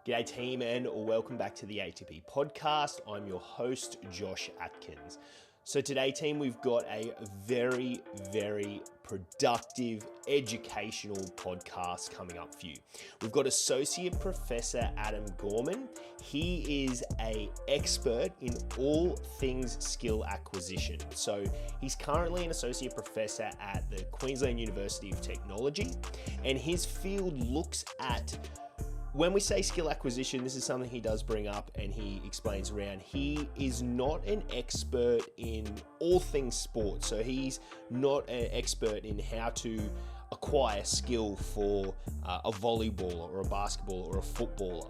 G'day team and welcome back to the ATP podcast. I'm your host, Josh Atkins. So today team, we've got a very productive educational podcast coming up for you. We've got Associate Professor Adam Gorman. He is an expert in all things skill acquisition. So he's currently an Associate Professor at the Queensland University of Technology, and his field looks at, when we say skill acquisition, this is something he does bring up and he explains around. He is not an expert in all things sport. So he's not an expert in how to acquire skill for a volleyballer or a basketballer or a footballer.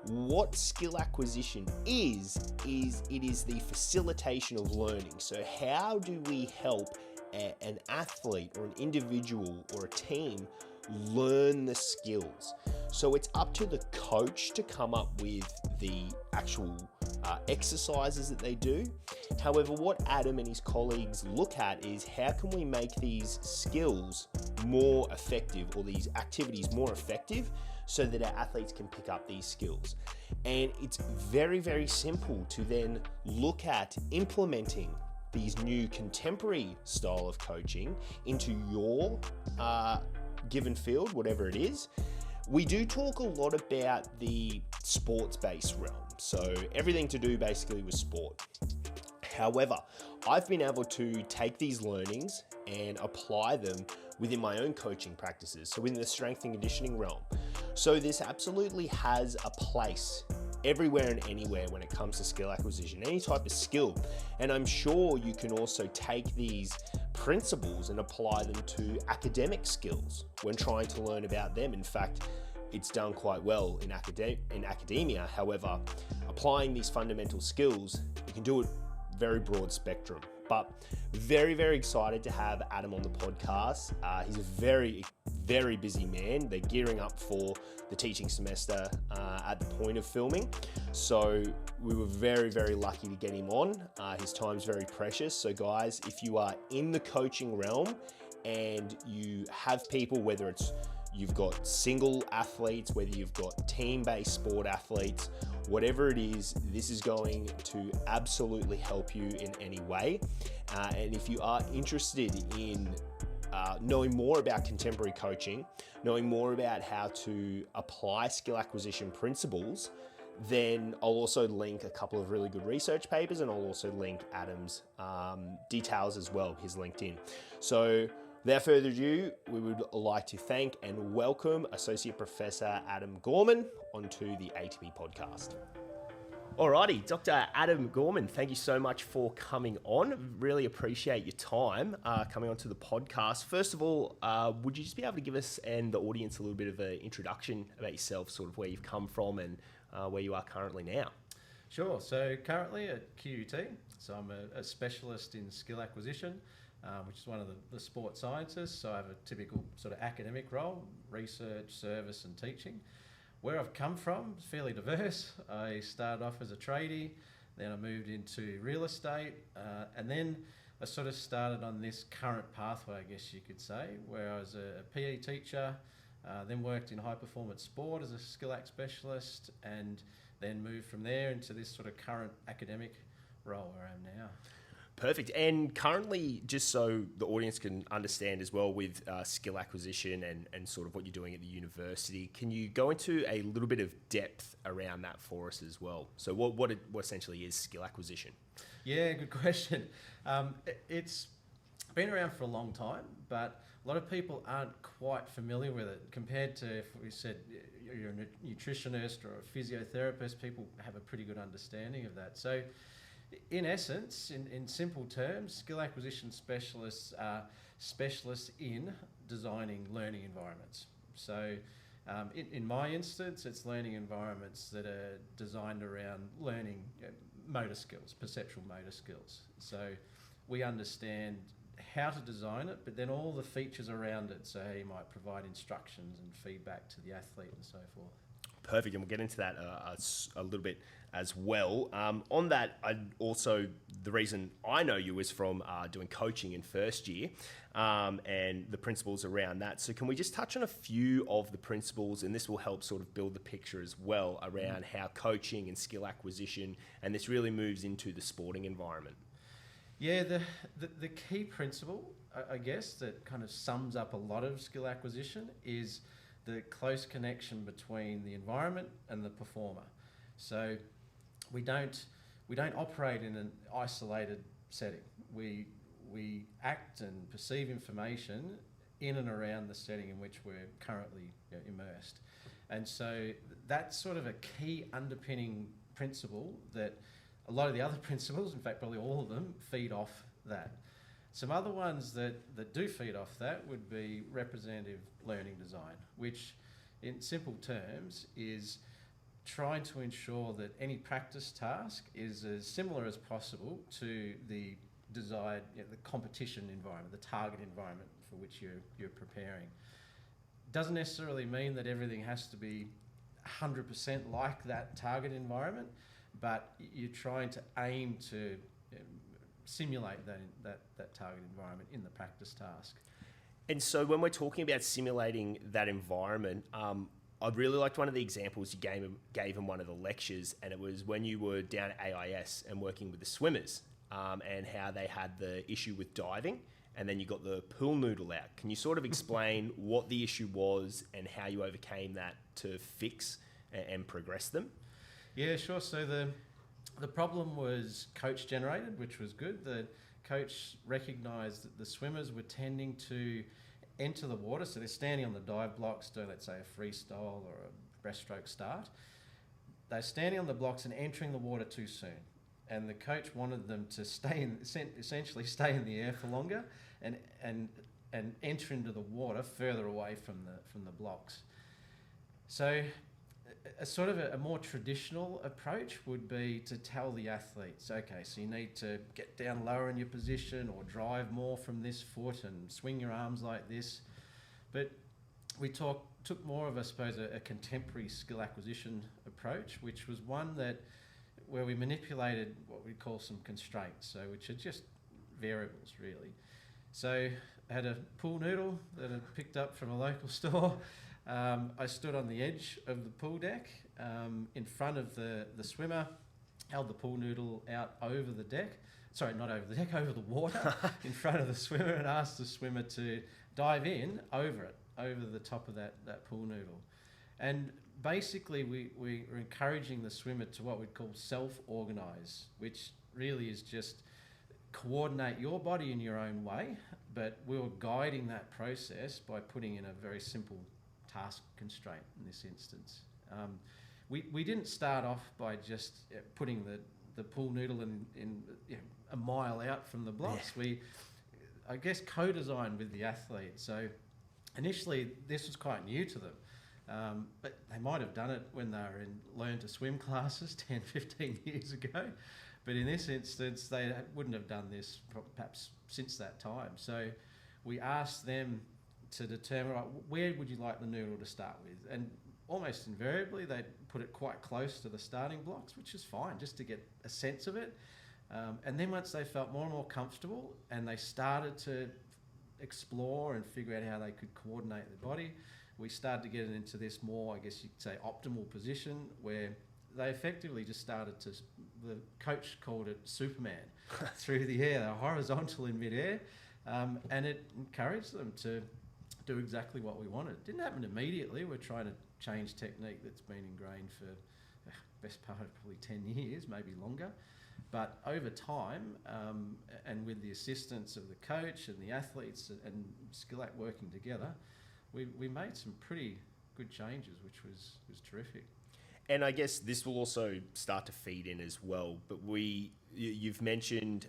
What skill acquisition is it is the facilitation of learning. So how do we help an athlete or an individual or a team learn the skills? So it's up to the coach to come up with the actual exercises that they do. However, what Adam and his colleagues look at is how can we make these skills more effective, or these activities more effective, so that our athletes can pick up these skills. And it's very simple to then look at implementing these new contemporary style of coaching into your given field, whatever it is. We do talk a lot about the sports-based realm, so everything to do basically with sport. However, I've been able to take these learnings and apply them within my own coaching practices, so within the strength and conditioning realm. So this absolutely has a place everywhere and anywhere when it comes to skill acquisition, any type of skill. And I'm sure you can also take these principles and apply them to academic skills when trying to learn about them. In fact, it's done quite well in academia. However, applying these fundamental skills, you can do it very broad spectrum. But very excited to have Adam on the podcast. He's a very busy man. They're gearing up for the teaching semester at the point of filming. So we were very lucky to get him on. His time's very precious. So guys, if you are in the coaching realm and you have people, whether it's you've got single athletes, whether you've got team-based sport athletes, whatever it is, this is going to absolutely help you in any way. And if you are interested in knowing more about contemporary coaching, knowing more about how to apply skill acquisition principles, then I'll also link a couple of really good research papers, and I'll also link Adam's details as well, his LinkedIn. So without further ado, we would like to thank and welcome Associate Professor Adam Gorman onto the ATP podcast. Alrighty, Dr. Adam Gorman, thank you so much for coming on. Really appreciate your time coming onto the podcast. First of all, would you just be able to give us and the audience a little bit of an introduction about yourself, sort of where you've come from and where you are currently now? Sure. So currently at QUT, so I'm a specialist in skill acquisition, which is one of the sport sciences. So I have a typical sort of academic role, research, service and teaching. Where I've come from is fairly diverse. I started off as a tradie, then I moved into real estate, and then I sort of started on this current pathway, I guess you could say, where I was a PE teacher, then worked in high performance sport as a skill act specialist, and then moved from there into this sort of current academic role where I am now. Perfect. And currently, just so the audience can understand as well with skill acquisition and sort of what you're doing at the university, can you go into a little bit of depth around that for us as well? So what essentially is skill acquisition? Yeah, good question. It's been around for a long time, but a lot of people aren't quite familiar with it compared to if we said you're a nutritionist or a physiotherapist. People have a pretty good understanding of that. So in essence, in simple terms, skill acquisition specialists are specialists in designing learning environments. So in my instance, it's learning environments that are designed around learning motor skills, perceptual motor skills. So we understand how to design it, but then all the features around it. So how you might provide instructions and feedback to the athlete and so forth. Perfect, and we'll get into that a little bit as well. On that, the reason I know you is from doing coaching in first year, and the principles around that. So can we just touch on a few of the principles, and this will help sort of build the picture as well around how coaching and skill acquisition, and this really moves into the sporting environment. Yeah, the key principle, I guess, that kind of sums up a lot of skill acquisition is the close connection between the environment and the performer. So we don't operate in an isolated setting. We act and perceive information in and around the setting in which we're currently immersed. And so that's sort of a key underpinning principle that a lot of the other principles, in fact probably all of them, feed off that. Some other ones that do feed off that would be representative learning design, which in simple terms is trying to ensure that any practice task is as similar as possible to the desired, the competition environment, the target environment for which you're preparing. Doesn't necessarily mean that everything has to be 100% like that target environment, but you're trying to aim to simulate that target environment in the practice task. And so when we're talking about simulating that environment, I really liked one of the examples you gave in one of the lectures, and it was when you were down at AIS and working with the swimmers, and how they had the issue with diving, and then you got the pool noodle out. Can you sort of explain what the issue was and how you overcame that to fix and progress them? Yeah, sure. So the problem was coach generated, which was good. The coach recognised that the swimmers were tending to enter the water, so they're standing on the dive blocks doing, let's say, a freestyle or a breaststroke start. They're standing on the blocks and entering the water too soon, and the coach wanted them to essentially stay in the air for longer and enter into the water further away from the blocks. So a sort of a more traditional approach would be to tell the athletes, okay, so you need to get down lower in your position or drive more from this foot and swing your arms like this. But we took more of, I suppose, a contemporary skill acquisition approach, which was one where we manipulated what we call some constraints, so which are just variables really. So I had a pool noodle that I picked up from a local store. I stood on the edge of the pool deck in front of the swimmer, held the pool noodle out over the deck. Sorry, not over the deck, over the water in front of the swimmer, and asked the swimmer to dive in over the top of that pool noodle. And basically we were encouraging the swimmer to what we'd call self-organise, which really is just coordinate your body in your own way, but we were guiding that process by putting in a very simple task constraint in this instance. We didn't start off by just putting the pool noodle in a mile out from the blocks. Yeah. We, I guess, co-designed with the athlete. So initially this was quite new to them, but they might have done it when they were in learn to swim classes 10, 15 years ago. But in this instance, they wouldn't have done this perhaps since that time. So we asked them to determine, right, where would you like the noodle to start with? And almost invariably, they put it quite close to the starting blocks, which is fine, just to get a sense of it. And then once they felt more and more comfortable and they started to explore and figure out how they could coordinate their body, we started to get into this more, I guess you could say, optimal position where they effectively just started to, the coach called it Superman, through the air. They were horizontal in midair, and it encouraged them to do exactly what we wanted. It didn't happen immediately. We're trying to change technique that's been ingrained for the best part of probably 10 years, maybe longer. But over time, and with the assistance of the coach and the athletes and Skillac working together, we made some pretty good changes, which was terrific. And I guess this will also start to feed in as well. But you've mentioned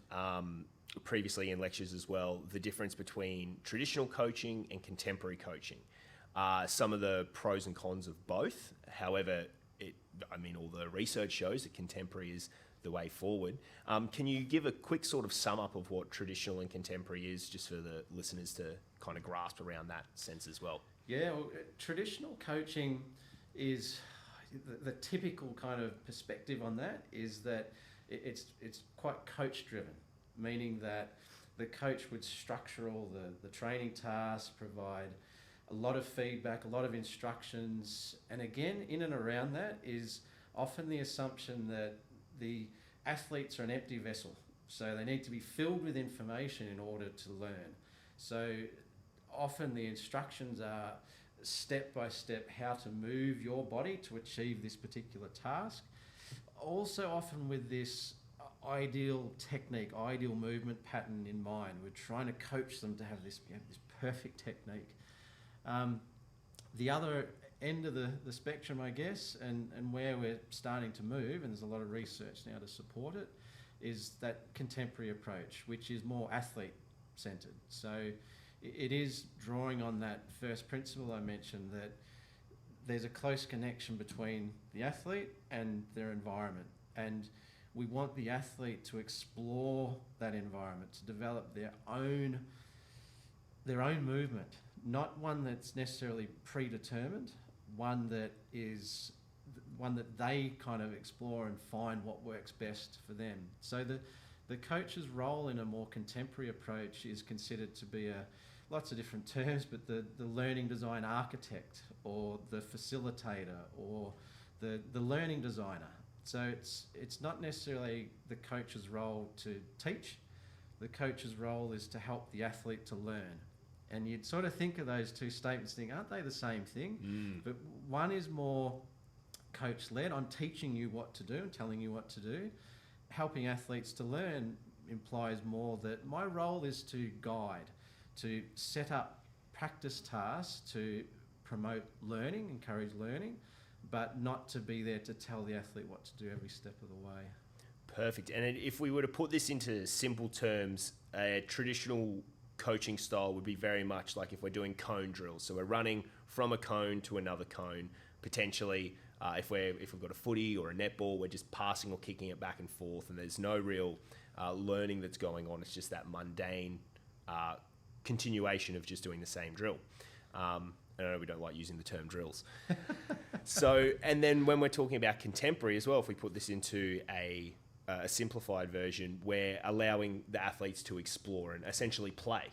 previously in lectures as well the difference between traditional coaching and contemporary coaching. Some of the pros and cons of both. However, all the research shows that contemporary is the way forward. Can you give a quick sort of sum up of what traditional and contemporary is, just for the listeners to kind of grasp around that sense as well? Yeah, well, traditional coaching is the typical kind of perspective on that is that it's quite coach driven, meaning that the coach would structure all the training tasks, provide a lot of feedback, a lot of instructions, and again, in and around that is often the assumption that the athletes are an empty vessel, so they need to be filled with information in order to learn. So often the instructions are step by step how to move your body to achieve this particular task. Also often with this ideal technique, ideal movement pattern in mind. We're trying to coach them to have this perfect technique. The other end of the spectrum, I guess, and where we're starting to move, and there's a lot of research now to support it, is that contemporary approach, which is more athlete-centred. So it is drawing on that first principle I mentioned, that there's a close connection between the athlete and their environment. And we want the athlete to explore that environment, to develop their own movement, not one that's necessarily predetermined, one that they kind of explore and find what works best for them. So the coach's role in a more contemporary approach is considered to be lots of different terms, but the learning design architect, or the facilitator, or the learning designer. So it's not necessarily the coach's role to teach. The coach's role is to help the athlete to learn. And you'd sort of think of those two statements, think, aren't they the same thing? But one is more coach-led. I'm teaching you what to do and telling you what to do. Helping athletes to learn implies more that my role is to guide, to set up practice tasks to promote learning, encourage learning, but not to be there to tell the athlete what to do every step of the way. Perfect. And if we were to put this into simple terms, a traditional coaching style would be very much like if we're doing cone drills. So we're running from a cone to another cone. Potentially, if we've got a footy or a netball, we're just passing or kicking it back and forth, and there's no real learning that's going on. It's just that mundane continuation of just doing the same drill. I know we don't like using the term drills. So, and then when we're talking about contemporary as well, if we put this into a simplified version, we're allowing the athletes to explore and essentially play.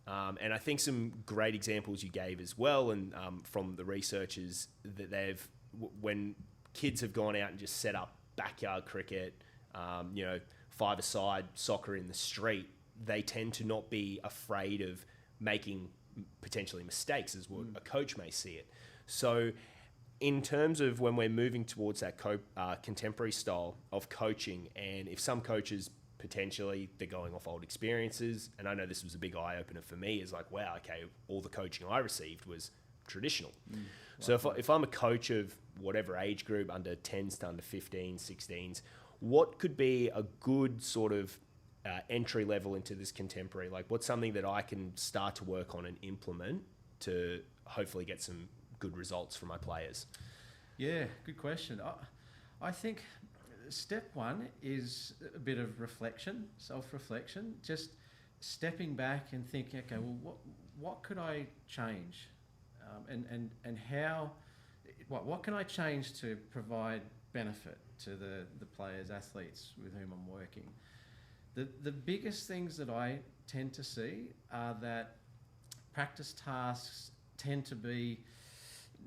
And I think some great examples you gave as well, and from the researchers, that when kids have gone out and just set up backyard cricket, five-a-side soccer in the street, they tend to not be afraid of making potentially mistakes, as what a coach may see it. So in terms of when we're moving towards that contemporary style of coaching, and if some coaches potentially they're going off old experiences, and I know this was a big eye-opener for me, is like, wow, okay, all the coaching I received was traditional. So if I'm a coach of whatever age group, under 10s to under 15s, 16s, what could be a good sort of entry level into this contemporary? Like, what's something that I can start to work on and implement to hopefully get some good results from my players? Yeah, good question. I think step one is a bit of reflection, self-reflection, just stepping back and thinking, okay, well, what could I change? And how, what can I change to provide benefit to the players, athletes with whom I'm working? The biggest things that I tend to see are that practice tasks tend to be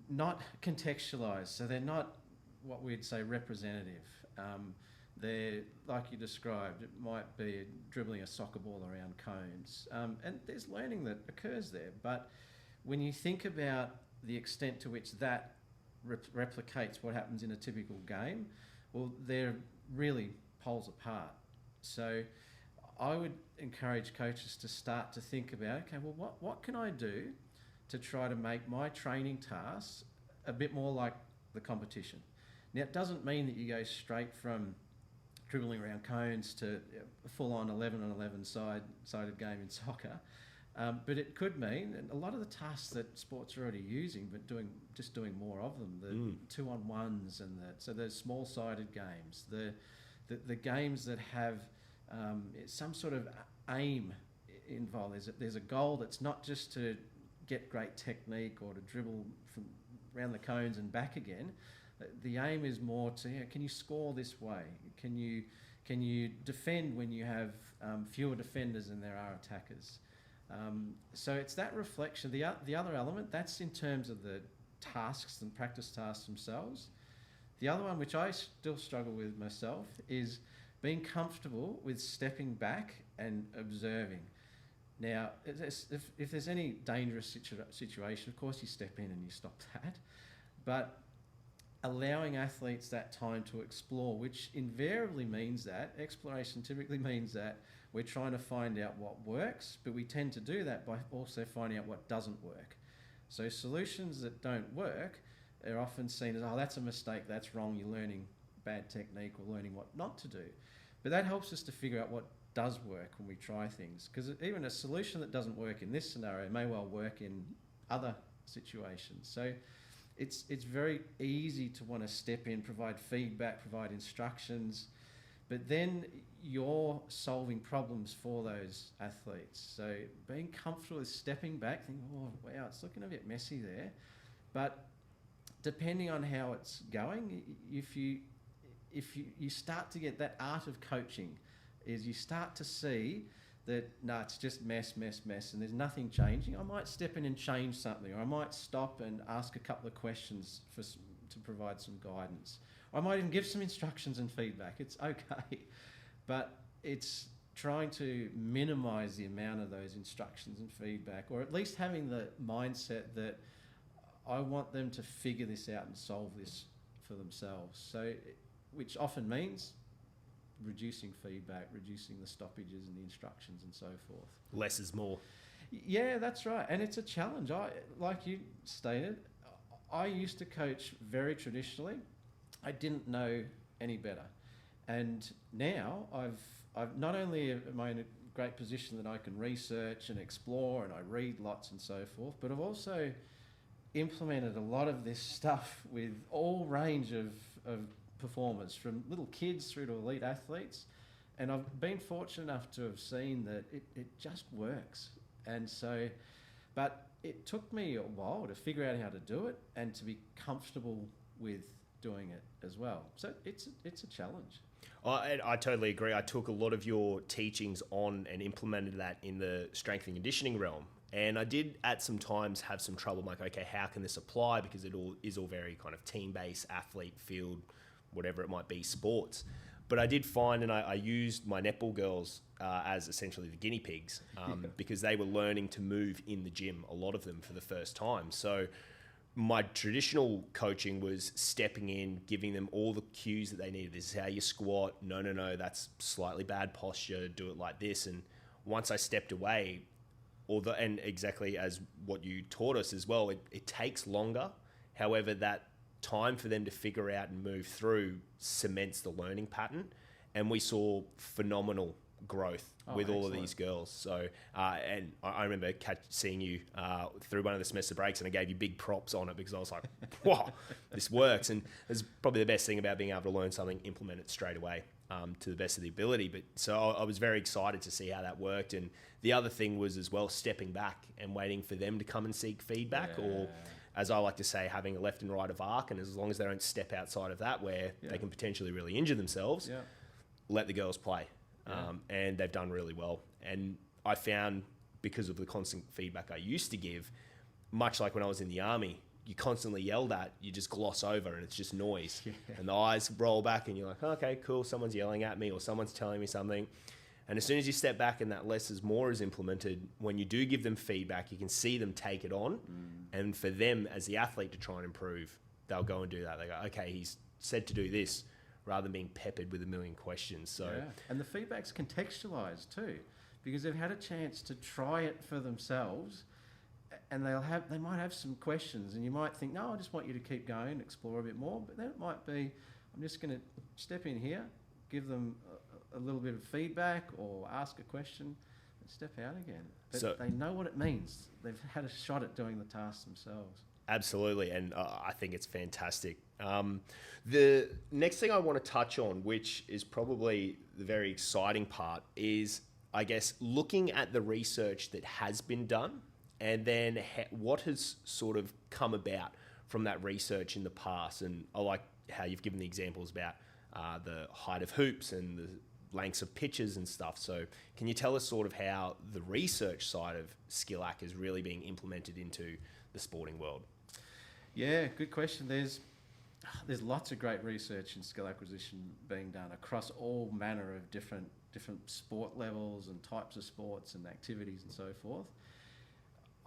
not contextualised, so they're not what we'd say representative. They're, like you described, it might be dribbling a soccer ball around cones, and there's learning that occurs there, but when you think about the extent to which that replicates what happens in a typical game, well, they're really poles apart. So I would encourage coaches to start to think about, okay, well, what can I do to try to make my training tasks a bit more like the competition? Now, it doesn't mean that you go straight from dribbling around cones to a full-on 11-on-11 sided game in soccer, but it could mean, and a lot of the tasks that sports are already using, but just doing more of them, the 2-on-1s, and so those small-sided games, the games that have some sort of aim involved. There's a goal that's not just to get great technique or to dribble from around the cones and back again, The aim is more to, can you score this way? Can you defend when you have fewer defenders than there are attackers? So it's that reflection. The other element, that's in terms of the tasks and practice tasks themselves. The other one, which I still struggle with myself, is being comfortable with stepping back and observing. Now, if there's any dangerous situation, of course you step in and you stop that. But allowing athletes that time to explore, which invariably means that, exploration typically means that we're trying to find out what works, but we tend to do that by also finding out what doesn't work. So solutions that don't work are often seen as, oh, that's a mistake, that's wrong, you're learning bad technique or learning what not to do. But that helps us to figure out what does work when we try things, because even a solution that doesn't work in this scenario may well work in other situations. So it's very easy to want to step in, provide feedback, provide instructions, but then you're solving problems for those athletes. So being comfortable with stepping back, thinking, oh, wow, it's looking a bit messy there. But depending on how it's going, if you start to get that art of coaching, is you start to see that, no, it's just mess, and there's nothing changing. I might step in and change something, or I might stop and ask a couple of questions to provide some guidance. Or I might even give some instructions and feedback. It's okay. But it's trying to minimise the amount of those instructions and feedback, or at least having the mindset that I want them to figure this out and solve this for themselves. So, which often means reducing feedback, reducing the stoppages and the instructions and so forth. Less is more. Yeah, that's right. And it's a challenge. Like you stated, I used to coach very traditionally. I didn't know any better. And now I've not only am I in a great position that I can research and explore and I read lots and so forth, but I've also implemented a lot of this stuff with all range of performers, from little kids through to elite athletes. And I've been fortunate enough to have seen that it just works. And so, but it took me a while to figure out how to do it and to be comfortable with doing it as well. So it's a challenge. I totally agree. I took a lot of your teachings on and implemented that in the strength and conditioning realm. And I did at some times have some trouble. I'm like, okay, how can this apply? Because it is all very kind of team-based, athlete, field, whatever it might be, sports. But I did find, and I used my netball girls as essentially the guinea pigs because they were learning to move in the gym, a lot of them for the first time. So my traditional coaching was stepping in, giving them all the cues that they needed. This is how you squat. No, that's slightly bad posture. Do it like this. And once I stepped away, and exactly as what you taught us as well, it takes longer. However, that time for them to figure out and move through cements the learning pattern. And we saw phenomenal growth with all of these girls. So, and I remember seeing you through one of the semester breaks, and I gave you big props on it because I was like, wow, this works. And it's probably the best thing about being able to learn something, implement it straight away to the best of the ability. But so I was very excited to see how that worked. And the other thing was as well, stepping back and waiting for them to come and seek feedback, or as I like to say, having a left and right of arc. And as long as they don't step outside of that where they can potentially really injure themselves, let the girls play. And they've done really well. And I found, because of the constant feedback I used to give, much like when I was in the army, you constantly yelled at, you just gloss over and it's just noise. And the eyes roll back and you're like, okay, cool, someone's yelling at me or someone's telling me something. And as soon as you step back and that less is more is implemented, when you do give them feedback, you can see them take it on. And for them as the athlete to try and improve, they'll go and do that. They go, okay, he's said to do this, rather than being peppered with a million questions. So, and the feedback's contextualised too, because they've had a chance to try it for themselves, and they might have some questions, and you might think, no, I just want you to keep going, explore a bit more. But then it might be, I'm just going to step in here, give them a little bit of feedback, or ask a question, and step out again. But so, they know what it means. They've had a shot at doing the task themselves. Absolutely, and I think it's fantastic. The next thing I want to touch on, which is probably the very exciting part, is, I guess, looking at the research that has been done and then what has sort of come about from that research in the past. And I like how you've given the examples about the height of hoops and the lengths of pitches and stuff. So can you tell us sort of how the research side of skill ac is really being implemented into the sporting world? Yeah, good question. There's lots of great research in skill acquisition being done across all manner of different sport levels and types of sports and activities and so forth.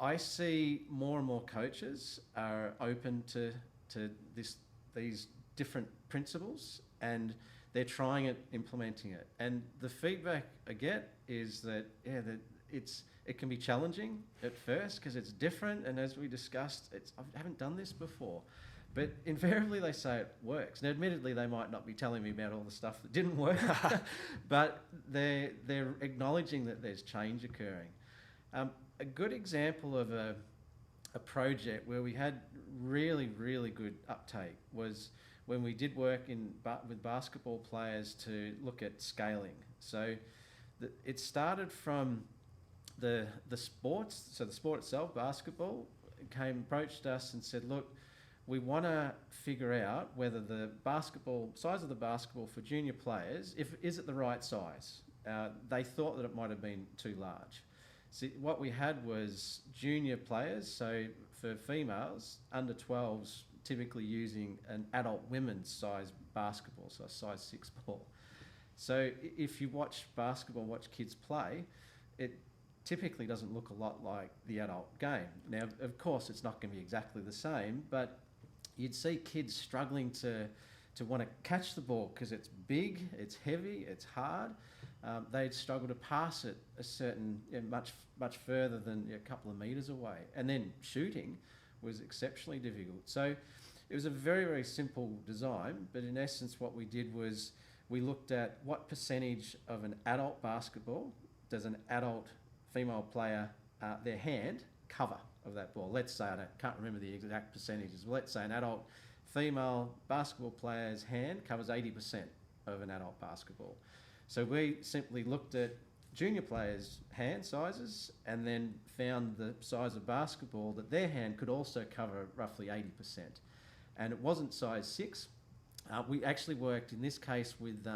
I see more and more coaches are open to these different principles, and they're trying it, implementing it. And the feedback I get is that it can be challenging at first because it's different, and as we discussed, I haven't done this before. But invariably they say it works. Now, admittedly, they might not be telling me about all the stuff that didn't work, but they're acknowledging that there's change occurring. A good example of a project where we had really, really good uptake was when we did work with basketball players to look at scaling. So it started from the sports, so the sport itself, basketball, approached us and said, look, we want to figure out whether the size of the basketball for junior players, is it the right size? They thought that it might have been too large. See, what we had was junior players, so for females, under 12s, typically using an adult women's size basketball, so a size 6 ball. So if you watch kids play, it typically doesn't look a lot like the adult game. Now, of course, it's not going to be exactly the same, but you'd see kids struggling to want to catch the ball because it's big, it's heavy, it's hard. They'd struggle to pass it much further than a couple of metres away. And then shooting was exceptionally difficult. So it was a very, very simple design, but in essence what we did was we looked at what percentage of an adult basketball does an adult female player, their hand, cover of that ball. Let's say, can't remember the exact percentages, but let's say an adult female basketball player's hand covers 80% of an adult basketball. So we simply looked at junior players' hand sizes and then found the size of basketball that their hand could also cover roughly 80%. And it wasn't size 6. We actually worked in this case with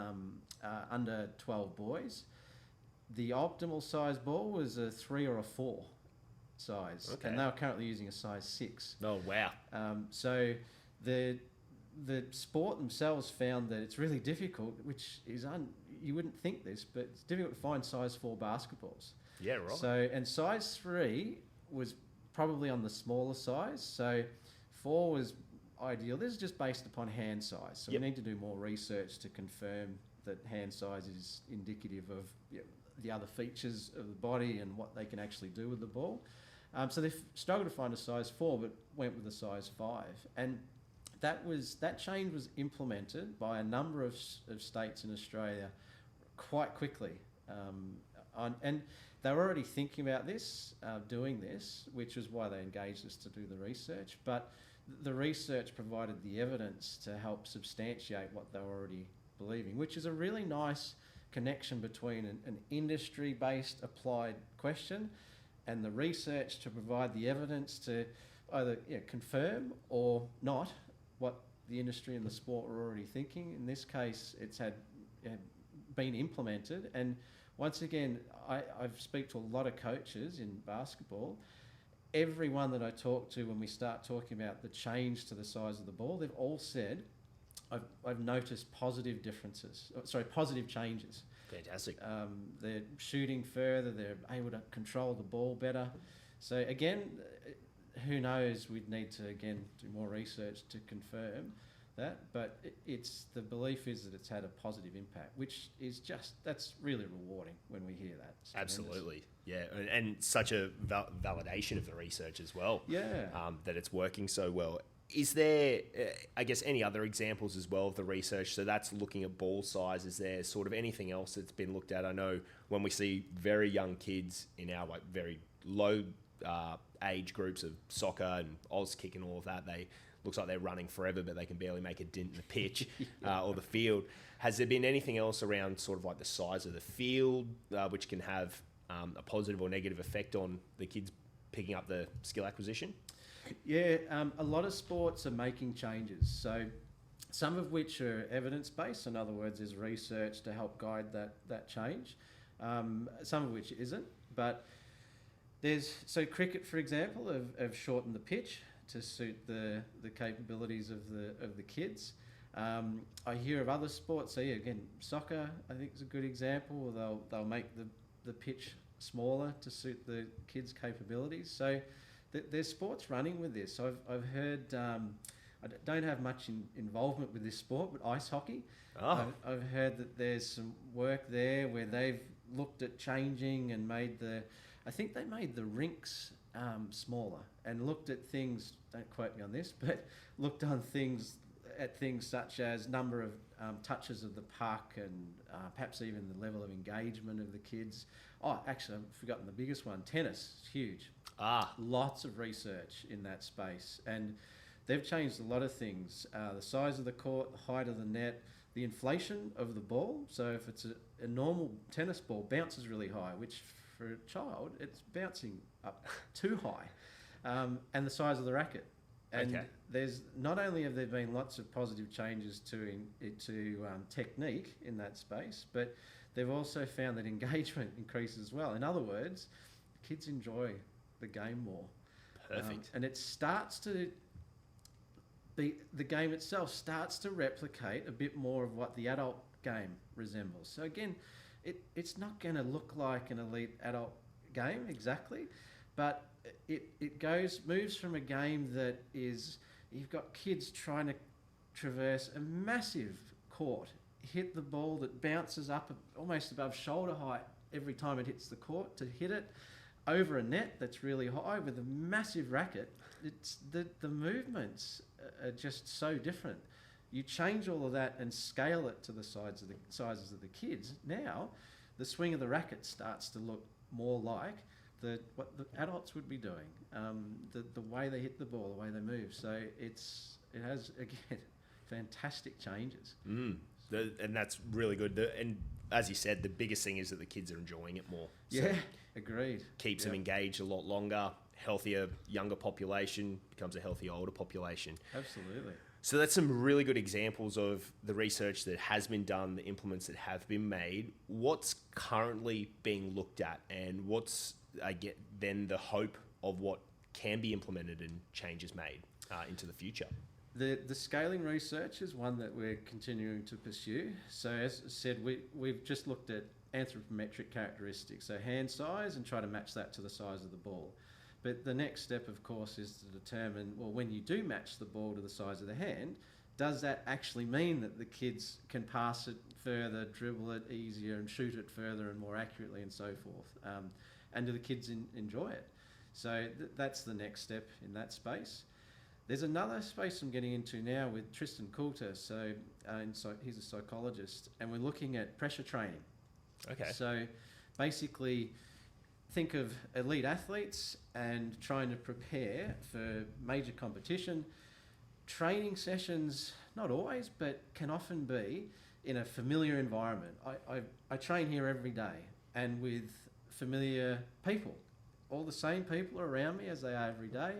under 12 boys. The optimal size ball was a 3 or a 4 size, okay. And they were currently using a size 6. Oh, wow. So the sport themselves found that it's really difficult, which is you wouldn't think this, but it's difficult to find size 4 basketballs. Yeah, right. So, and size 3 was probably on the smaller size. So 4 was ideal. This is just based upon hand size. So we need to do more research to confirm that hand size is indicative of the other features of the body and what they can actually do with the ball. So they struggled to find a size 4, but went with a size 5. And that change was implemented by a number of states in Australia quite quickly. And they were already thinking about this, doing this, which is why they engaged us to do the research. But the research provided the evidence to help substantiate what they were already believing, which is a really nice connection between an industry-based applied question and the research to provide the evidence to either confirm or not what the industry and the sport were already thinking. In this case, it's had been implemented. And once again, I've speak to a lot of coaches in basketball. Everyone that I talk to when we start talking about the change to the size of the ball, they've all said, I've noticed positive changes. Fantastic. They're shooting further, they're able to control the ball better. So again, who knows, we'd need to again do more research to confirm that, but the belief is that it's had a positive impact, which is that's really rewarding when we hear that. It's absolutely, tremendous. Yeah, and such a validation of the research as well. Yeah, that it's working so well. Is there, I guess, any other examples as well of the research? So that's looking at ball size. Is there sort of anything else that's been looked at? I know when we see very young kids in our very low age groups of soccer and Oz kick and all of that, looks like they're running forever, but they can barely make a dent in the pitch or the field. Has there been anything else around sort of like the size of the field, which can have a positive or negative effect on the kids picking up the skill acquisition? Yeah, a lot of sports are making changes. So some of which are evidence-based, in other words, there's research to help guide that change, some of which isn't. But so cricket, for example, have shortened the pitch to suit the capabilities of the kids. I hear of other sports, so yeah, again, soccer I think is a good example. They'll make the pitch smaller to suit the kids' capabilities. So there's sports running with this. So I've heard, I don't have much involvement with this sport, but ice hockey. Oh. I've heard that there's some work there where they've looked at changing and I think they made the rinks smaller and looked at things, don't quote me on this, but looked at things such as number of touches of the puck and perhaps even the level of engagement of the kids. Oh, actually, I've forgotten the biggest one, tennis. It's huge. Lots of research in that space. And they've changed a lot of things. The size of the court, the height of the net, the inflation of the ball. So if it's a normal tennis ball, bounces really high, which for a child, it's bouncing up too high. And the size of the racket. And there's not only have there been lots of positive changes to technique in that space, but they've also found that engagement increases as well. In other words, kids enjoy the game more. Perfect. And it starts to the game itself starts to replicate a bit more of what the adult game resembles. So again, it's not going to look like an elite adult game exactly, but it moves from a game that is, you've got kids trying to traverse a massive court, hit the ball that bounces up almost above shoulder height every time it hits the court, to hit it over a net that's really high with a massive racket. It's the movements are just so different. You change all of that and scale it to the sizes of the kids. Now, the swing of the racket starts to look more like what the adults would be doing. The way they hit the ball, the way they move. So it has, again, fantastic changes. And that's really good. And as you said, the biggest thing is that the kids are enjoying it more. So yeah, agreed. Keeps them engaged a lot longer. Healthier younger population becomes a healthier older population. Absolutely. So that's some really good examples of the research that has been done, the implements that have been made. What's currently being looked at, and what's then the hope of what can be implemented and changes made into the future? The scaling research is one that we're continuing to pursue. So as I said, we've just looked at anthropometric characteristics, so hand size, and try to match that to the size of the ball. But the next step, of course, is to determine, well, when you do match the ball to the size of the hand, does that actually mean that the kids can pass it further, dribble it easier, and shoot it further and more accurately, and so forth? And do the kids enjoy it? So that's the next step in that space. There's another space I'm getting into now with Tristan Coulter. So he's a psychologist, and we're looking at pressure training. Okay. So basically, think of elite athletes and trying to prepare for major competition. Training sessions, not always, but can often be in a familiar environment. I train here every day and with familiar people. All the same people are around me as they are every day.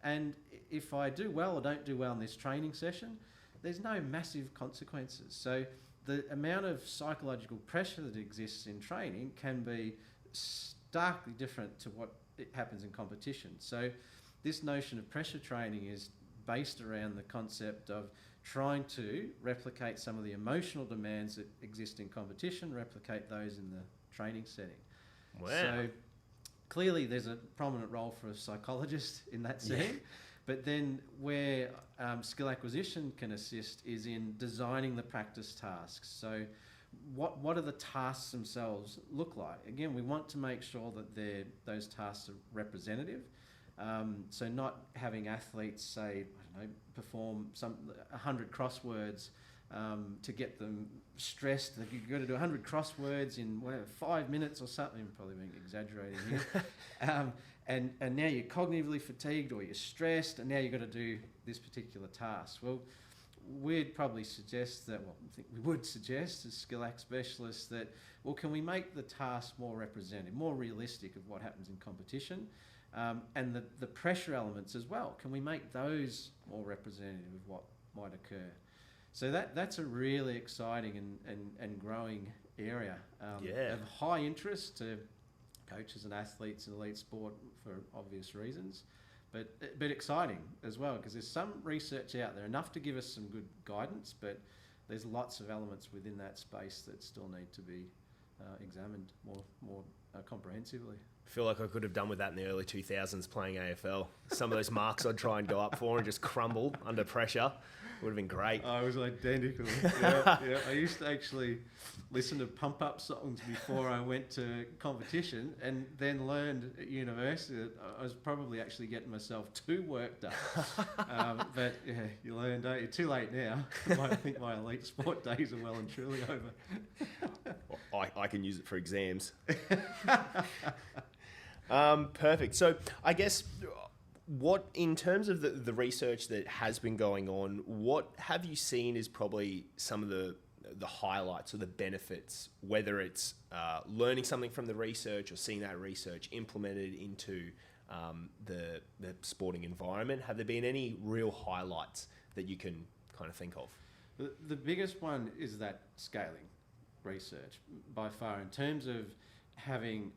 And if I do well or don't do well in this training session, there's no massive consequences. So the amount of psychological pressure that exists in training can be starkly different to what happens in competition. So this notion of pressure training is based around the concept of trying to replicate some of the emotional demands that exist in competition, replicate those in the training setting. Wow. So clearly there's a prominent role for a psychologist in that setting, but then where skill acquisition can assist is in designing the practice tasks. So what do the tasks themselves look like? Again, we want to make sure that those tasks are representative. So not having athletes say, I don't know, perform 100 crosswords to get them stressed. You've got to do 100 crosswords in 5 minutes or something. I'm probably being exaggerating here. And now you're cognitively fatigued or you're stressed, and now you've got to do this particular task. Well, we'd probably suggest that, I think we would suggest as skill act specialists that, well, can we make the task more representative, more realistic of what happens in competition? And the pressure elements as well, can we make those more representative of what might occur? So that's a really exciting and growing area Yeah. of high interest to coaches and athletes in elite sport for obvious reasons, but exciting as well, because there's some research out there, enough to give us some good guidance, but there's lots of elements within that space that still need to be examined more comprehensively. I feel like I could have done with that in the early 2000s playing AFL. Some of those marks I'd try and go up for and just crumble under pressure. Would have been great. I was identical. Yeah. I used to actually listen to pump-up songs before I went to competition, and then learned at university that I was probably actually getting myself too worked up. But yeah, you learn, don't you? Too late now. I think my elite sport days are well and truly over. I can use it for exams. Perfect. So I guess, what, in terms of the research that has been going on, what have you seen is probably some of the highlights or the benefits, whether it's learning something from the research or seeing that research implemented into the sporting environment? Have there been any real highlights that you can kind of think of? The biggest one is that scaling research by far, in terms of having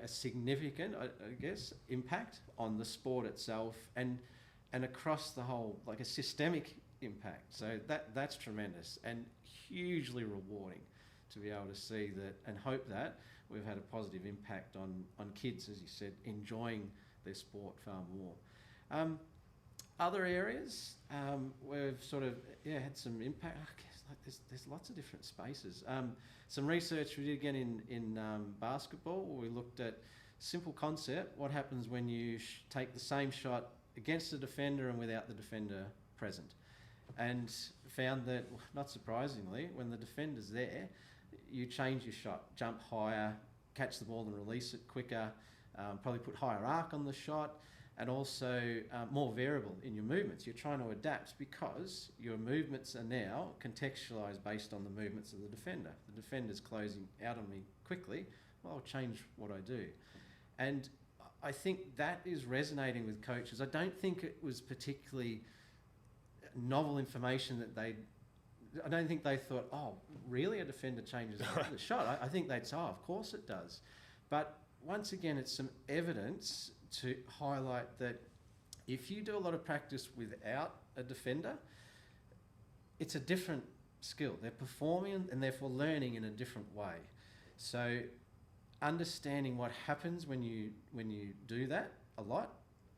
a significant, I guess, impact on the sport itself and across the whole, like a systemic impact. So that's tremendous and hugely rewarding to be able to see that and hope that we've had a positive impact on kids, as you said, enjoying their sport far more. Other areas we've sort of had some impact. I guess like there's lots of different spaces. Some research we did again in basketball, where we looked at simple concept: what happens when you take the same shot against the defender and without the defender present, and found that, not surprisingly, when the defender's there, you change your shot, jump higher, catch the ball and release it quicker, probably put higher arc on the shot, and also more variable in your movements. You're trying to adapt because your movements are now contextualised based on the movements of the defender. The defender's closing out on me quickly, well, I'll change what I do. And I think that is resonating with coaches. I don't think it was particularly novel information that I don't think they thought, oh, really, a defender changes the shot? I think they'd say, oh, of course it does. But once again, it's some evidence to highlight that if you do a lot of practice without a defender, it's a different skill. They're performing and therefore learning in a different way. So understanding what happens when you do that a lot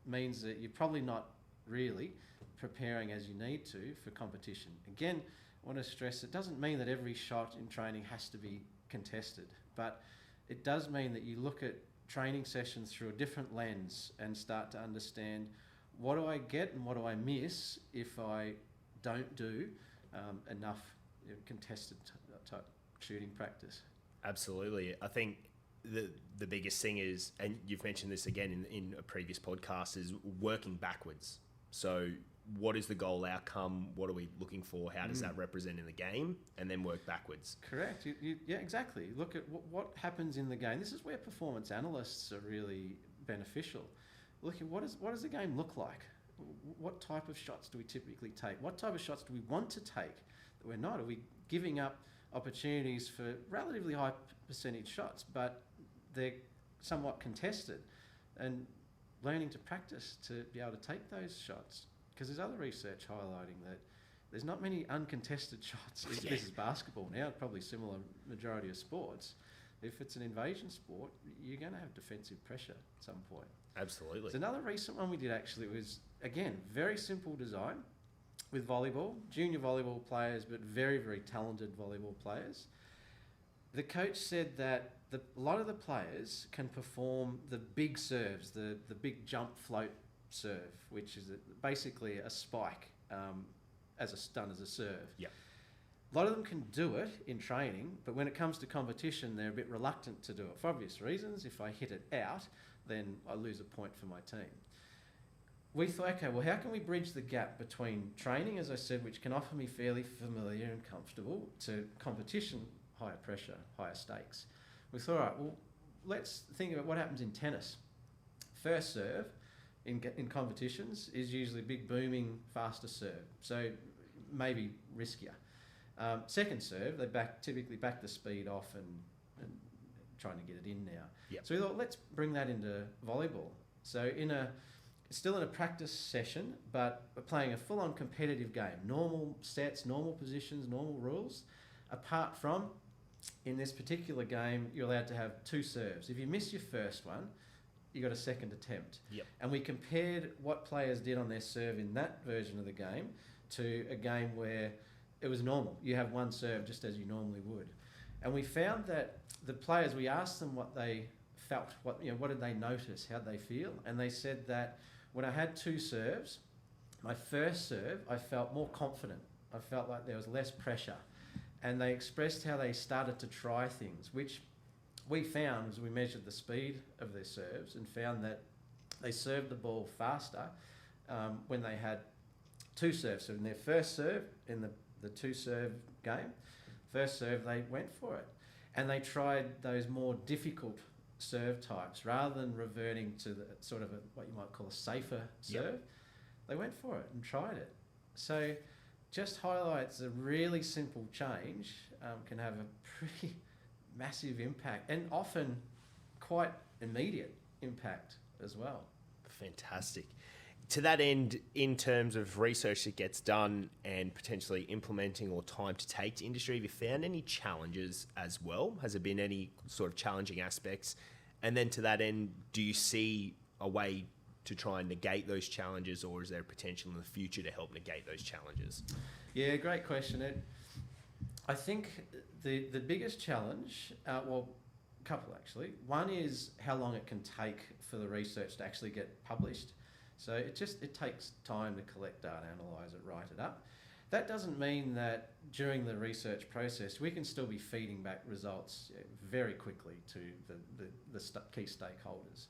means that you're probably not really preparing as you need to for competition. Again, I want to stress, it doesn't mean that every shot in training has to be contested, but it does mean that you look at training sessions through a different lens and start to understand, what do I get and what do I miss if I don't do enough contested type shooting practice? Absolutely. I think the biggest thing is, and you've mentioned this again in a previous podcast, is working backwards. So what is the goal outcome? What are we looking for? How does that represent in the game? And then work backwards. Correct. Yeah, exactly. Look at what happens in the game. This is where performance analysts are really beneficial. Look at what does the game look like? What type of shots do we typically take? What type of shots do we want to take that we're not? Are we giving up opportunities for relatively high percentage shots, but they're somewhat contested? And learning to practice to be able to take those shots. Because there's other research highlighting that there's not many uncontested shots. This is basketball now, probably similar majority of sports. If it's an invasion sport, you're going to have defensive pressure at some point. Absolutely. So another recent one we did actually was, again, very simple design with volleyball, junior volleyball players, but very, very talented volleyball players. The coach said that a lot of the players can perform the big serves, the big jump float serve, which is basically a spike done as a serve. Yeah. A lot of them can do it in training, but when it comes to competition, they're a bit reluctant to do it for obvious reasons. If I hit it out, then I lose a point for my team. We thought, okay, well, how can we bridge the gap between training, as I said, which can often be fairly familiar and comfortable, to competition, higher pressure, higher stakes? We thought, all right, well, let's think about what happens in tennis. First serve in competitions is usually big, booming, faster serve. So maybe riskier. Second serve, they typically back the speed off and trying to get it in now. Yep. So we thought, let's bring that into volleyball. So still in a practice session, but we're playing a full-on competitive game. Normal sets, normal positions, normal rules. Apart from, in this particular game, you're allowed to have 2 serves. If you miss your first one, you got a second attempt. Yep. And we compared what players did on their serve in that version of the game to a game where it was normal. You have 1 serve just as you normally would. And we found that the players, we asked them what they felt, what did they notice, how they feel, and they said that when I had 2 serves, my first serve, I felt more confident. I felt like there was less pressure. And they expressed how they started to try things, which we found as we measured the speed of their serves and found that they served the ball faster when they had 2 serves. So in their first serve, in the 2-serve game, first serve, they went for it. And they tried those more difficult serve types rather than reverting to the sort of what you might call a safer serve. Yep. They went for it and tried it. So just highlights a really simple change can have a pretty massive impact and often quite immediate impact as well. Fantastic. To that end, in terms of research that gets done and potentially implementing or time to take to industry, have you found any challenges as well? Has there been any sort of challenging aspects? And then to that end, do you see a way to try and negate those challenges, or is there potential in the future to help negate those challenges? Yeah, great question. I think the biggest challenge, well, a couple actually. One is how long it can take for the research to actually get published. So it takes time to collect data, analyse it, write it up. That doesn't mean that during the research process we can still be feeding back results very quickly to the key stakeholders.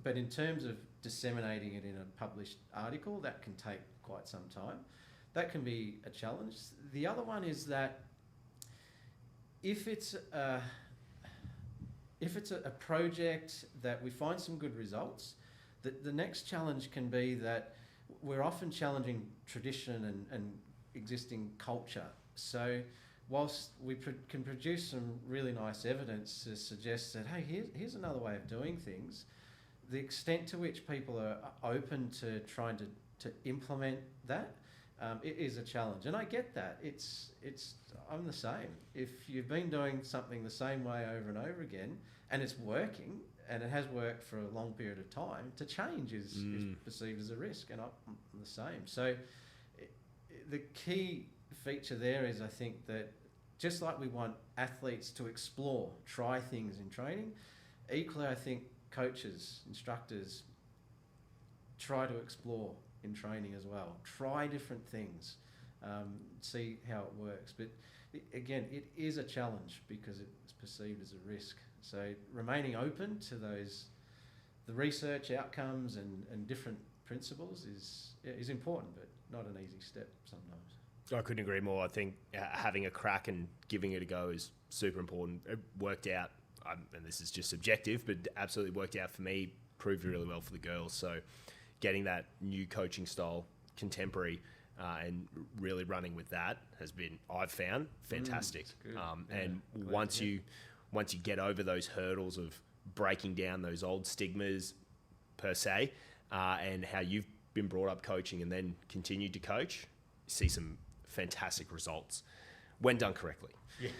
But in terms of disseminating it in a published article, that can take quite some time. That can be a challenge. The other one is that if it's a project that we find some good results, the next challenge can be that we're often challenging tradition and existing culture. So whilst we can produce some really nice evidence to suggest that, hey, here's another way of doing things, the extent to which people are open to trying to implement that, it is a challenge. And I get that. I'm the same. If you've been doing something the same way over and over again and it's working, and it has worked for a long period of time, to change is perceived as a risk, and I'm the same. So the key feature there is, I think, that just like we want athletes to explore, try things in training, equally I think coaches, instructors try to explore in training as well. Try different things, see how it works. But again, it is a challenge because it's perceived as a risk. So remaining open to the research outcomes and different principles is important, but not an easy step sometimes. I couldn't agree more. I think having a crack and giving it a go is super important. It worked out, and this is just subjective, but absolutely worked out for me, proved really well for the girls. So getting that new coaching style, contemporary, and really running with that has been, I've found, fantastic. And once you get over those hurdles of breaking down those old stigmas per se, and how you've been brought up coaching and then continued to coach, you see some fantastic results when done correctly. Yeah.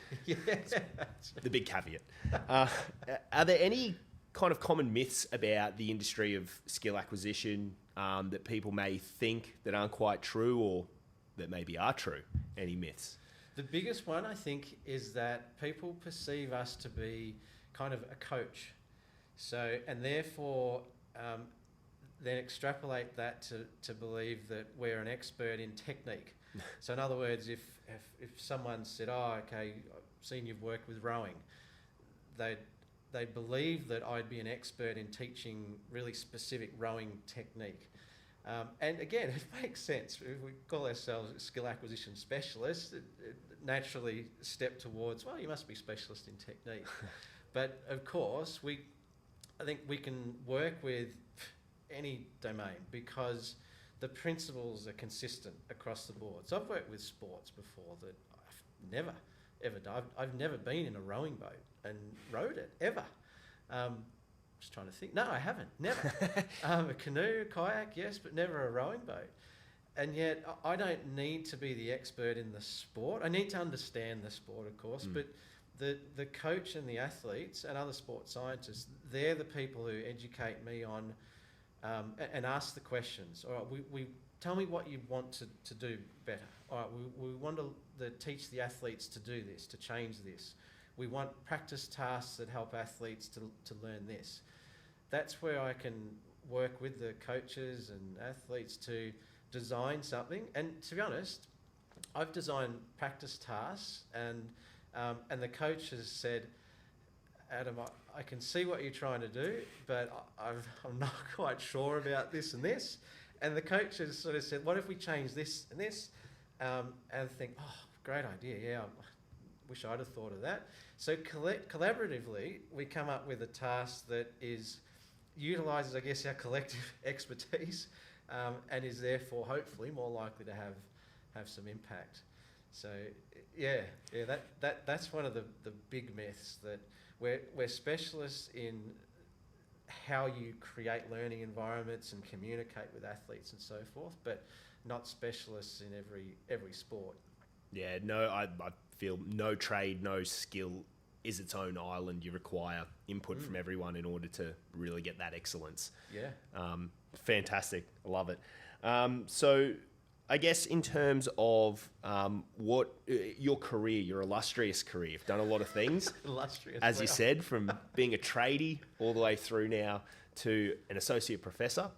The big caveat. Are there any kind of common myths about the industry of skill acquisition that people may think that aren't quite true, or that maybe are true? Any myths? The biggest one, I think, is that people perceive us to be kind of a coach. So, and therefore, then extrapolate that to believe that we're an expert in technique. So in other words, if someone said, oh, okay, I've seen you've worked with rowing, they believe that I'd be an expert in teaching really specific rowing technique. And again, it makes sense. If we call ourselves skill acquisition specialists, it naturally step towards, well, you must be specialist in technique. But of course, I think we can work with any domain, because the principles are consistent across the board. So I've worked with sports before that I've never, ever done. I've never been in a rowing boat and rowed it, ever. Just trying to think. No, I haven't. Never. A canoe, kayak, yes, but never a rowing boat. And yet I don't need to be the expert in the sport. I need to understand the sport, of course, but the coach and the athletes and other sports scientists, they're the people who educate me on and ask the questions. All right, we tell me what you want to do better. All right, we want to teach the athletes to do this, to change this. We want practice tasks that help athletes to learn this. That's where I can work with the coaches and athletes to design something. And to be honest, I've designed practice tasks and the coach has said, Adam, I can see what you're trying to do, but I'm not quite sure about this and this. And the coach has sort of said, what if we change this and this? And I think, oh, great idea. Yeah, I wish I'd have thought of that. So collaboratively, we come up with a task that utilises, I guess, our collective expertise and is therefore hopefully more likely to have some impact. So that's one of the big myths, that we're specialists in how you create learning environments and communicate with athletes and so forth, but not specialists in every sport. Yeah, no, I feel no trade, no skill is its own island. You require input from everyone in order to really get that excellence. Yeah. Fantastic. I love it. So I guess in terms of what your career, your illustrious career, you've done a lot of things. Illustrious. As you said, from being a tradie all the way through now to an associate professor.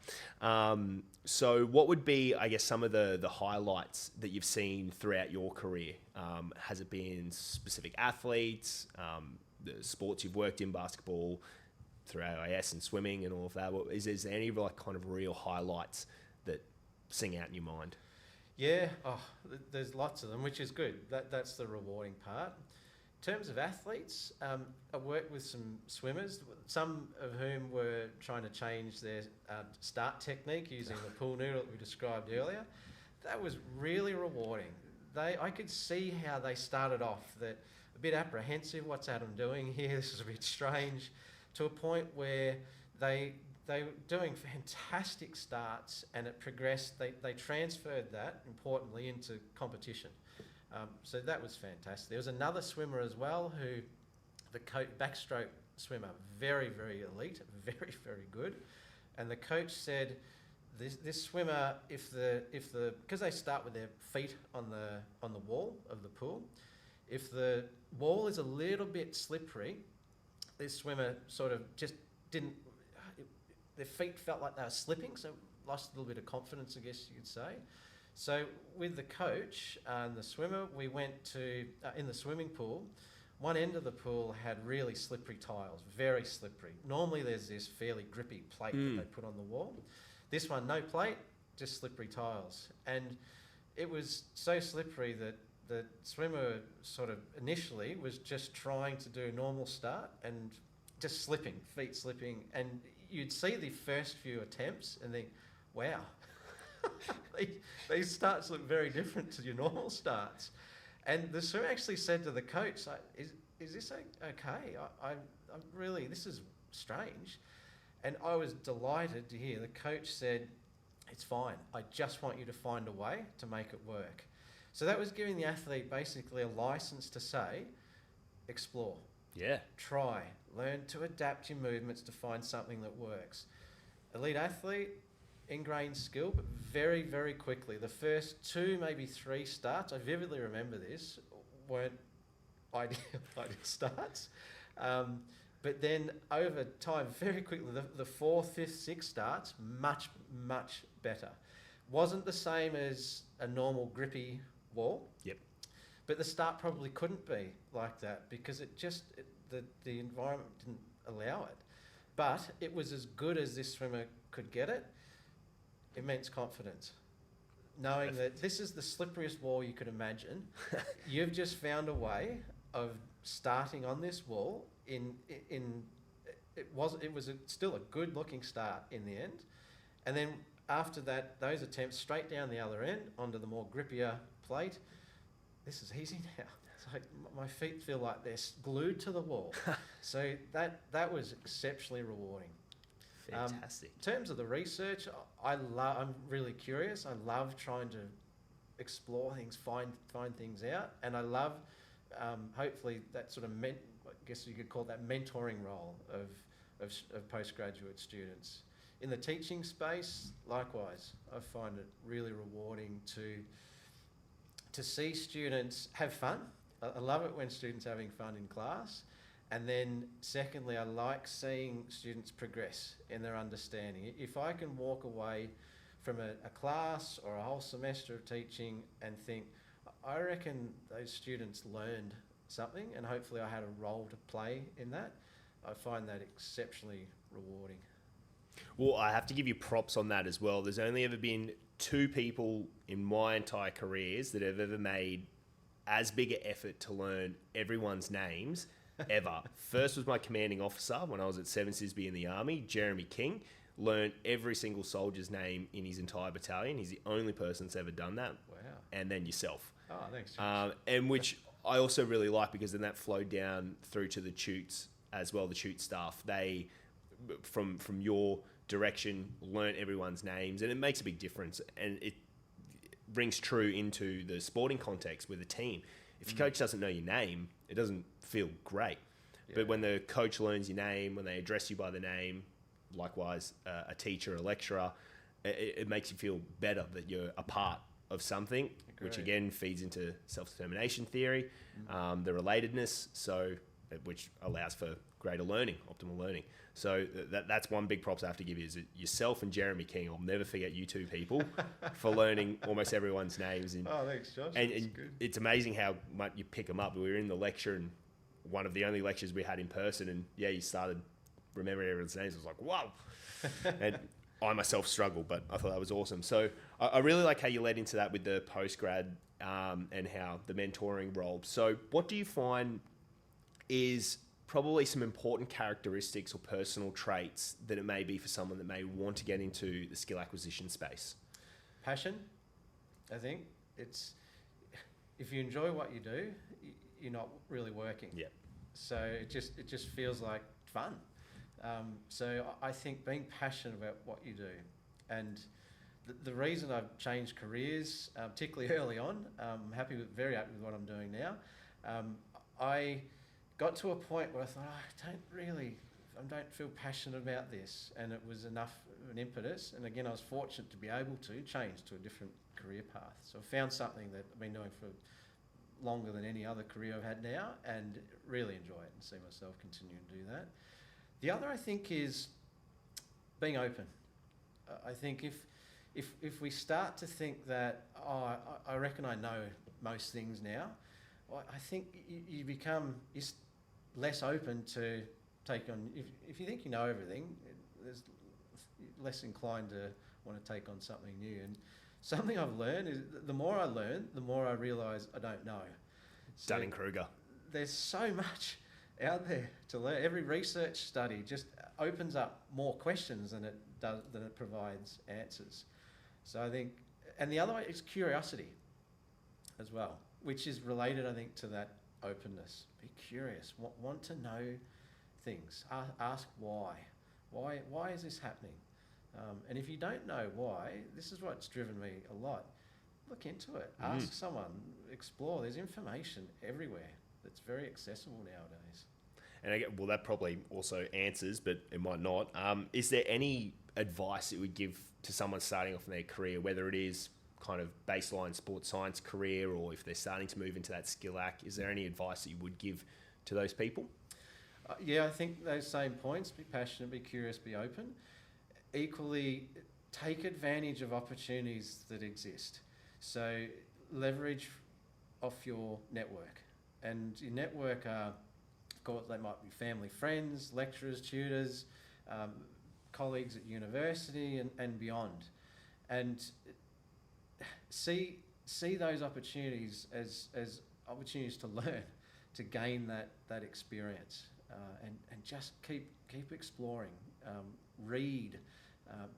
So what would be, I guess, some of the highlights that you've seen throughout your career? Has it been specific athletes, the sports you've worked in, basketball, through AIS and swimming and all of that? Is there any like kind of real highlights that sing out in your mind? Yeah, there's lots of them, which is good. That's the rewarding part. In terms of athletes, I worked with some swimmers, some of whom were trying to change their start technique using the pool noodle that we described earlier. That was really rewarding. I could see how they started off that a bit apprehensive, what's Adam doing here, this is a bit strange, to a point where they were doing fantastic starts, and it progressed. They transferred that, importantly, into competition. So that was fantastic. There was another swimmer as well who, the backstroke swimmer, very, very elite, very, very good. And the coach said, this swimmer, because they start with their feet on the wall of the pool, if the wall is a little bit slippery, this swimmer sort of just didn't, their feet felt like they were slipping, so lost a little bit of confidence, I guess you could say. So with the coach and the swimmer, we went to, in the swimming pool, one end of the pool had really slippery tiles, very slippery. Normally there's this fairly grippy plate that they put on the wall. This one, no plate, just slippery tiles. And it was so slippery that the swimmer sort of initially was just trying to do a normal start and just slipping, feet slipping. And you'd see the first few attempts and think, wow, these starts look very different to your normal starts. And the swimmer actually said to the coach, like, is this okay? I'm really, this is strange. And I was delighted to hear the coach said, it's fine. I just want you to find a way to make it work. So that was giving the athlete basically a license to say, explore. Yeah. Try. Learn to adapt your movements to find something that works. Elite athlete, ingrained skill, but very, very quickly. The first 2, maybe 3 starts, I vividly remember this, weren't ideal starts. But then over time, very quickly, the 4th, 5th, 6th starts, much, much better. Wasn't the same as a normal grippy wall. Yep. But the start probably couldn't be like that because the environment didn't allow it. But it was as good as this swimmer could get it. Immense confidence. Knowing that this is the slipperiest wall you could imagine. You've just found a way of starting on this wall it was still a good looking start in the end. And then after that, those attempts straight down the other end onto the more grippier plate. This is easy now. It's like my feet feel like they're glued to the wall. So that was exceptionally rewarding. Fantastic. In terms of the research, I'm really curious. I love trying to explore things, find things out, and I love hopefully that sort of I guess you could call that mentoring role of postgraduate students. In the teaching space, likewise, I find it really rewarding to see students have fun. I love it when students are having fun in class. And then secondly, I like seeing students progress in their understanding. If I can walk away from a class or a whole semester of teaching and think, I reckon those students learned something and hopefully I had a role to play in that, I find that exceptionally rewarding. Well, I have to give you props on that as well. There's only ever been 2 people in my entire careers that have ever made as big an effort to learn everyone's names ever. First was my commanding officer when I was at 7 Sisby in the Army, Jeremy King. Learned every single soldier's name in his entire battalion. He's the only person that's ever done that. Wow. And then yourself. Oh, thanks, Josh. And which I also really like, because then that flowed down through to the Toots as well, the Toot staff. They, from your direction, learn everyone's names, and it makes a big difference. And it rings true into the sporting context with a team. If your coach doesn't know your name, it doesn't feel great. Yeah. But when the coach learns your name, when they address you by the name, likewise a teacher, a lecturer, it makes you feel better that you're a part of something. Agreed. Which again feeds into self-determination theory, the relatedness, which allows for greater learning, optimal learning. So that's one big props I have to give you, is yourself and Jeremy King. I'll never forget you 2 people for learning almost everyone's names. Oh, thanks, Josh. And it's amazing how much you pick them up. We were in the lecture, and one of the only lectures we had in person, and you started remembering everyone's names. I was like, wow. And I myself struggled, but I thought that was awesome. So I really like how you led into that with the postgrad and how the mentoring role. So what do you find is probably some important characteristics or personal traits that it may be for someone that may want to get into the skill acquisition space? Passion, I think. It's, if you enjoy what you do, you're not really working. Yeah. So it just feels like fun. So I think being passionate about what you do, and the reason I've changed careers, particularly early on, I'm very happy with what I'm doing now. I got to a point where I thought, I don't feel passionate about this, and it was enough of an impetus. And again, I was fortunate to be able to change to a different career path. So I found something that I've been doing for longer than any other career I've had now, and really enjoy it and see myself continuing to do that. The other, I think, is being open. I think if we start to think that, I reckon I know most things now, I think you become less open to take on. If you think you know everything, there's less inclined to want to take on something new. And something I've learned is the more I learn, the more I realise I don't know. So Dunning-Kruger. There's so much out there to learn. Every research study just opens up more questions than it provides answers. So I think, and the other way is curiosity as well, which is related, I think, to that openness. Be curious, want to know things. Ask why. Why is this happening? And if you don't know why, this is what's driven me a lot. Look into it. Ask someone. Explore. There's information everywhere that's very accessible nowadays. And again, well, that probably also answers, but it might not. Is there any advice that you would give to someone starting off in their career, whether it is kind of baseline sports science career or if they're starting to move into that skill ac? Is there any advice that you would give to those people? Yeah, I think those same points. Be passionate, be curious, be open. Equally, take advantage of opportunities that exist. So leverage off your network. And your network are, of course, they might be family, friends, lecturers, tutors, colleagues at university and beyond. And see those opportunities as opportunities to learn, to gain that experience, and just keep exploring. Read,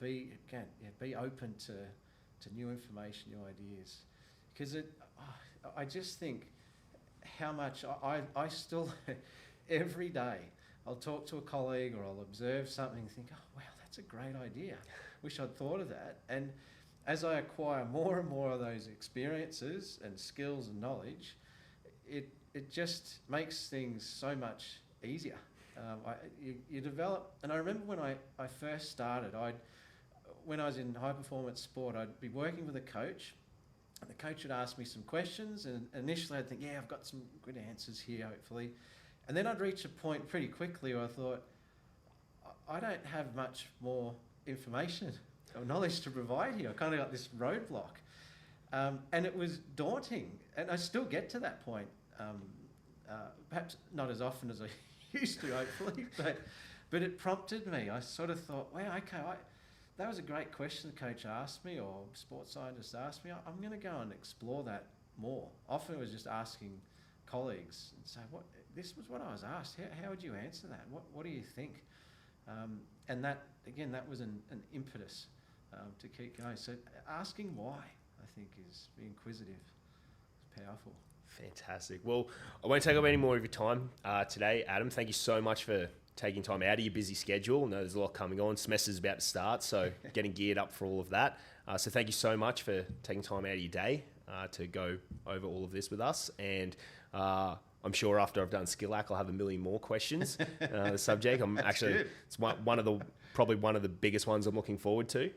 be open to new information, new ideas, because I just think how much I still every day I'll talk to a colleague or I'll observe something and think, oh wow, that's a great idea. Wish I'd thought of that. And as I acquire more and more of those experiences and skills and knowledge, it just makes things so much easier. You develop, and I remember when I first started, when I was in high performance sport, I'd be working with a coach, and the coach would ask me some questions, and initially I'd think, yeah, I've got some good answers here, hopefully. And then I'd reach a point pretty quickly where I thought, I don't have much more information or knowledge to provide here. I kind of got this roadblock. And it was daunting, and I still get to that point. Perhaps not as often as I used to, hopefully, but it prompted me. I sort of thought, wow, okay, that was a great question the coach asked me, or sports scientist asked me. I'm going to go and explore that more. Often it was just asking colleagues and say, this was what I was asked. How would you answer that? What do you think? And that, again, that was an impetus to keep going. So asking why, I think, is being inquisitive. It's powerful. Fantastic. Well, I won't take up any more of your time today, Adam. Thank you so much for taking time out of your busy schedule. I know there's a lot coming on. Semester's about to start, so getting geared up for all of that. So thank you so much for taking time out of your day to go over all of this with us. And I'm sure after I've done Skillac, I'll have a million more questions on the subject. It's probably one of the biggest ones I'm looking forward to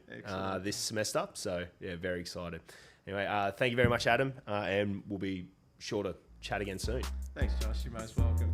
this semester. So yeah, very excited. Anyway, thank you very much, Adam, and we'll be sure to chat again soon. Thanks, Josh. You're most welcome.